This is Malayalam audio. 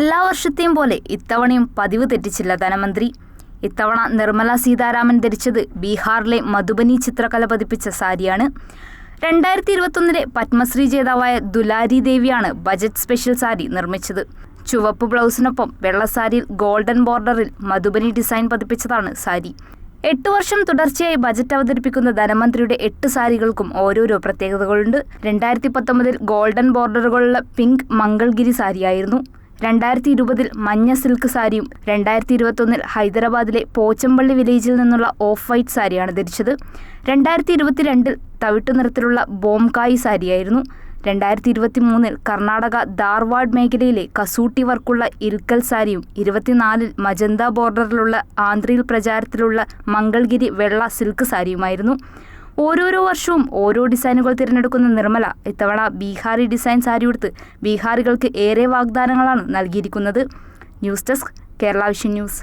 എല്ലാ വർഷത്തെയും പോലെ ഇത്തവണയും പതിവ് തെറ്റിച്ചില്ല ധനമന്ത്രി. ഇത്തവണ നിർമ്മല സീതാരാമൻ ധരിച്ചത് ബീഹാറിലെ മധുബനി ചിത്രകല പതിപ്പിച്ച സാരിയാണ്. 2021 പത്മശ്രീ ജേതാവായ ദുലാരി ദേവിയാണ് ബജറ്റ് സ്പെഷ്യൽ സാരി നിർമ്മിച്ചത്. ചുവപ്പ് ബ്ലൗസിനൊപ്പം വെള്ളസാരിയിൽ ഗോൾഡൻ ബോർഡറിൽ മധുബനി ഡിസൈൻ പതിപ്പിച്ചതാണ് സാരി. 8 വർഷം തുടർച്ചയായി ബജറ്റ് അവതരിപ്പിക്കുന്ന ധനമന്ത്രിയുടെ 8 സാരികൾക്കും ഓരോരോ പ്രത്യേകതകളുണ്ട്. 2019 ഗോൾഡൻ ബോർഡറുകളുള്ള പിങ്ക് മംഗൾഗിരി സാരിയായിരുന്നു. 2020 മഞ്ഞ സിൽക്ക് സാരിയും 2021 ഹൈദരാബാദിലെ പോച്ചമ്പള്ളി വില്ലേജിൽ നിന്നുള്ള ഓഫ് വൈറ്റ് സാരിയാണ് ധരിച്ചത്. 2022 തവിട്ടു നിറത്തിലുള്ള ബോംകായി സാരിയായിരുന്നു. 2023 കർണാടക ധാർവാഡ് മേഖലയിലെ കസൂട്ടി വർക്കുള്ള ഇൽക്കൽ സാരിയും 24 മജന്ത ബോർഡറിലുള്ള ആന്ധ്രയിൽ പ്രചാരത്തിലുള്ള മംഗൾഗിരി വെള്ള സിൽക്ക് സാരിയുമായിരുന്നു. ഓരോരോ വർഷവും ഓരോ ഡിസൈനുകൾ തിരഞ്ഞെടുക്കുന്ന നിർമ്മല ഇത്തവണ ബീഹാറി ഡിസൈൻ സാരിയുടുത്ത് ബീഹാറികൾക്ക് ഏറെ വാഗ്ദാനങ്ങളാണ് നൽകിയിരിക്കുന്നത്. News desk, Kerala vision news.